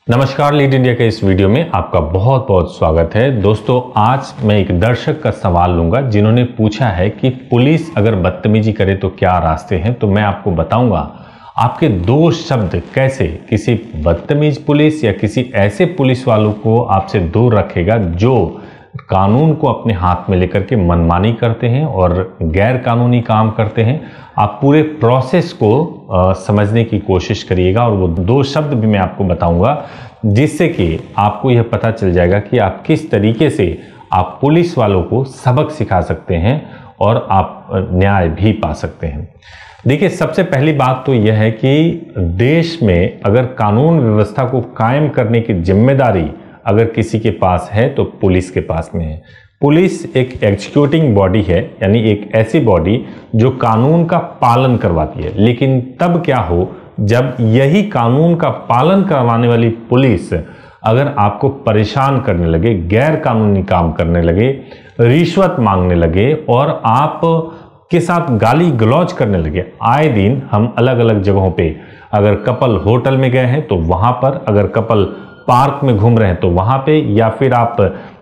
नमस्कार, lead India के इस वीडियो में आपका बहुत बहुत स्वागत है। दोस्तों, आज मैं एक दर्शक का सवाल लूंगा जिन्होंने पूछा है कि पुलिस अगर बदतमीजी करे तो क्या रास्ते हैं। तो मैं आपको बताऊंगा आपके दो शब्द कैसे किसी बदतमीज पुलिस या किसी ऐसे पुलिस वालों को आपसे दूर रखेगा जो कानून को अपने हाथ में लेकर के मनमानी करते हैं और गैर कानूनी काम करते हैं। आप पूरे प्रोसेस को समझने की कोशिश करिएगा और वो दो शब्द भी मैं आपको बताऊंगा जिससे कि आपको यह पता चल जाएगा कि आप किस तरीके से आप पुलिस वालों को सबक सिखा सकते हैं और आप न्याय भी पा सकते हैं। देखिए, सबसे पहली बात तो यह है कि देश में अगर कानून व्यवस्था को कायम करने की जिम्मेदारी अगर किसी के पास है तो पुलिस के पास में है। पुलिस एक एग्जीक्यूटिंग बॉडी है, यानी एक ऐसी बॉडी जो कानून का पालन करवाती है। लेकिन तब क्या हो जब यही कानून का पालन करवाने वाली पुलिस अगर आपको परेशान करने लगे, गैर कानूनी काम करने लगे, रिश्वत मांगने लगे और आप के साथ गाली गलौज करने लगे। आए दिन हम अलग अलग जगहों पे, अगर कपल होटल में गए हैं तो वहां पर, अगर कपल पार्क में घूम रहे हैं तो वहां पे, या फिर आप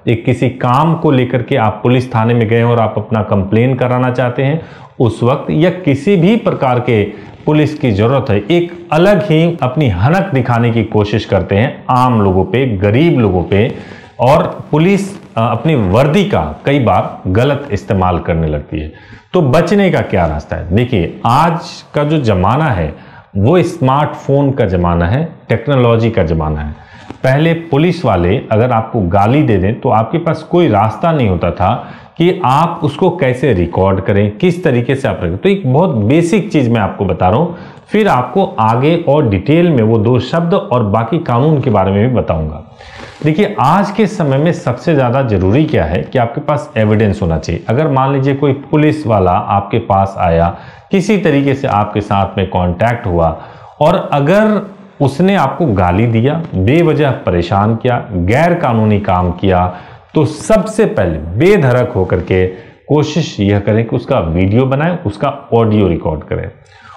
एक किसी काम को लेकर के आप पुलिस थाने में गए और आप अपना कंप्लेन कराना चाहते हैं उस वक्त, या किसी भी प्रकार के पुलिस की जरूरत है, एक अलग ही अपनी हनक दिखाने की कोशिश करते हैं आम लोगों पे, गरीब लोगों पे, और पुलिस अपनी वर्दी का कई बार गलत इस्तेमाल करने लगती है। तो बचने का क्या रास्ता है? देखिए, आज का जो जमाना है वो स्मार्टफोन का जमाना है, टेक्नोलॉजी का जमाना है। पहले पुलिस वाले अगर आपको गाली दे दें तो आपके पास कोई रास्ता नहीं होता था कि आप उसको कैसे रिकॉर्ड करें, किस तरीके से आप रखें। तो एक बहुत बेसिक चीज मैं आपको बता रहा हूं, फिर आपको आगे और डिटेल में वो दो शब्द और बाकी कानून के बारे में भी बताऊंगा। देखिए, आज के समय में सबसे ज्यादा जरूरी क्या है कि आपके पास एविडेंस होना चाहिए। अगर मान लीजिए कोई पुलिस वाला आपके पास आया, किसी तरीके से आपके साथ में कांटेक्ट हुआ और अगर उसने आपको गाली दिया, बेवजह परेशान किया, गैर कानूनी काम किया, तो सबसे पहले बेधड़क होकर के कोशिश यह करें कि उसका वीडियो बनाएं, उसका ऑडियो रिकॉर्ड करें।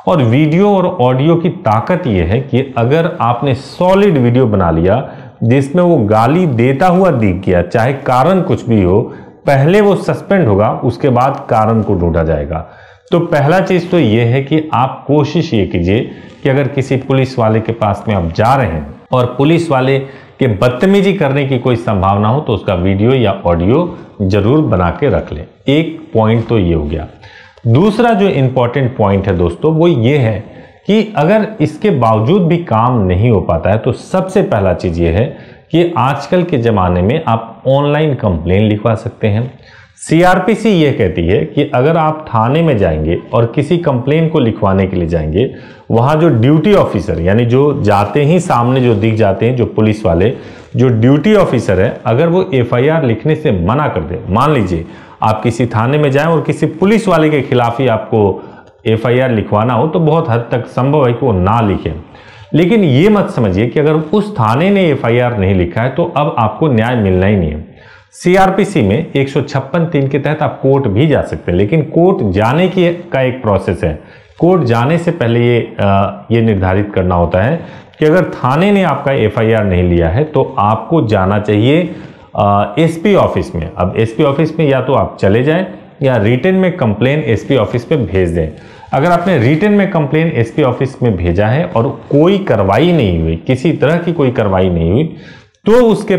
और वीडियो और ऑडियो की ताकत यह है कि अगर आपने सॉलिड वीडियो बना लिया जिसमें वो गाली देता हुआ दिख गया, चाहे कारण कुछ भी हो, पहले वो सस्पेंड होगा, उसके बाद कारण को ढूंढा जाएगा। तो पहला चीज तो यह है कि आप कोशिश ये कीजिए कि अगर किसी पुलिस वाले के पास में आप जा रहे हैं और पुलिस वाले के बदतमीजी करने की कोई संभावना हो तो उसका वीडियो या ऑडियो जरूर बना के रख लें। एक पॉइंट तो ये हो गया। दूसरा जो इंपॉर्टेंट पॉइंट है दोस्तों वो ये है कि अगर इसके बावजूद भी काम नहीं हो पाता है तो सबसे पहला चीज ये है कि आजकल के जमाने में आप ऑनलाइन कंप्लेन लिखवा सकते हैं। सीआरपीसी ये कहती है कि अगर आप थाने में जाएंगे और किसी कंप्लेन को लिखवाने के लिए जाएंगे, वहां जो ड्यूटी ऑफिसर, यानी जो जाते ही सामने जो दिख जाते हैं, जो पुलिस वाले, जो ड्यूटी ऑफिसर है, अगर वो एफआईआर लिखने से मना कर दे, मान लीजिए आप किसी थाने में जाएं और किसी पुलिस वाले के खिलाफ ही आपको एफआईआर लिखवाना हो तो बहुत हद तक संभव है कि वो ना लिखें। लेकिन ये मत समझिए कि अगर उस थाने ने एफआईआर नहीं लिखा है तो अब आपको न्याय मिलना ही नहीं है। सीआरपीसी में 156(3) के तहत आप कोर्ट भी जा सकते हैं, लेकिन कोर्ट जाने की का एक प्रोसेस है। कोर्ट जाने से पहले ये निर्धारित करना होता है कि अगर थाने ने आपका एफआईआर नहीं लिया है तो आपको जाना चाहिए एसपी ऑफिस में। अब एसपी ऑफिस में या तो आप चले जाएं या रिटन में कंप्लेन एसपी ऑफिस में भेज दें। अगर आपने रिटन में कंप्लेन एसपी ऑफिस में भेजा है और कोई कार्रवाई नहीं हुई, किसी तरह की कोई कार्रवाई नहीं हुई, तो उसके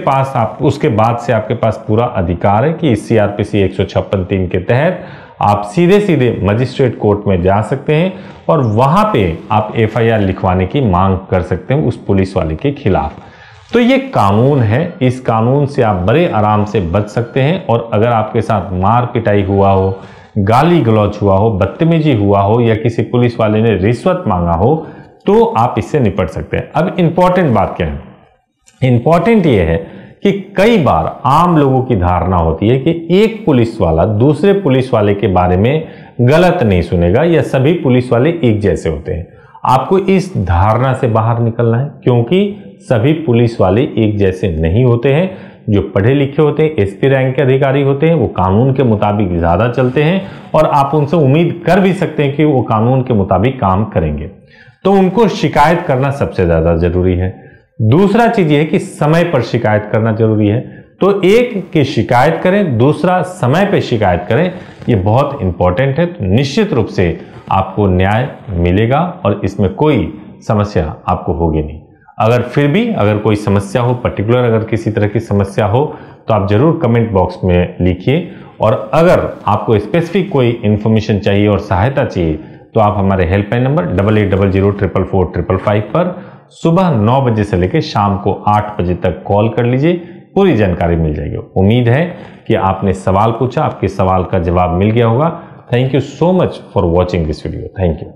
बाद से आपके पास पूरा अधिकार है कि सीआरपीसी 156(3) के तहत आप सीधे सीधे मजिस्ट्रेट कोर्ट में जा सकते हैं और वहां पे आप एफआईआर लिखवाने की मांग कर सकते हैं उस पुलिस वाले के खिलाफ। तो ये कानून है, इस कानून से आप बड़े आराम से बच सकते हैं। और अगर आपके साथ मार पिटाई हुआ हो, गाली गलौज हुआ हो, बदतमीजी हुआ हो या किसी पुलिस वाले ने रिश्वत मांगा हो तो आप इससे निपट सकते हैं। अब इंपॉर्टेंट बात क्या है? इंपॉर्टेंट ये है कि कई बार आम लोगों की धारणा होती है कि एक पुलिस वाला दूसरे पुलिस वाले के बारे में गलत नहीं सुनेगा या सभी पुलिस वाले एक जैसे होते हैं। आपको इस धारणा से बाहर निकलना है, क्योंकि सभी पुलिस वाले एक जैसे नहीं होते हैं। जो पढ़े लिखे होते हैं, एसपी रैंक के अधिकारी होते हैं, वो कानून के मुताबिक ज्यादा चलते हैं और आप उनसे उम्मीद कर भी सकते हैं कि वो कानून के मुताबिक काम करेंगे। तो उनको शिकायत करना सबसे ज्यादा जरूरी है। दूसरा चीज ये है कि समय पर शिकायत करना जरूरी है। तो एक की शिकायत करें, दूसरा समय पर शिकायत करें, ये बहुत इंपॉर्टेंट है। तो निश्चित रूप से आपको न्याय मिलेगा और इसमें कोई समस्या आपको होगी नहीं। अगर फिर भी अगर कोई समस्या हो, पर्टिकुलर अगर किसी तरह की समस्या हो, तो आप जरूर कमेंट बॉक्स में लिखिए। और अगर आपको स्पेसिफिक कोई इंफॉर्मेशन चाहिए और सहायता चाहिए तो आप हमारे हेल्पलाइन नंबर 8800444555 पर सुबह 9 बजे से लेकर शाम को 8 बजे तक कॉल कर लीजिए, पूरी जानकारी मिल जाएगी। उम्मीद है कि आपने सवाल पूछा, आपके सवाल का जवाब मिल गया होगा। Thank you so much for watching this video. Thank you.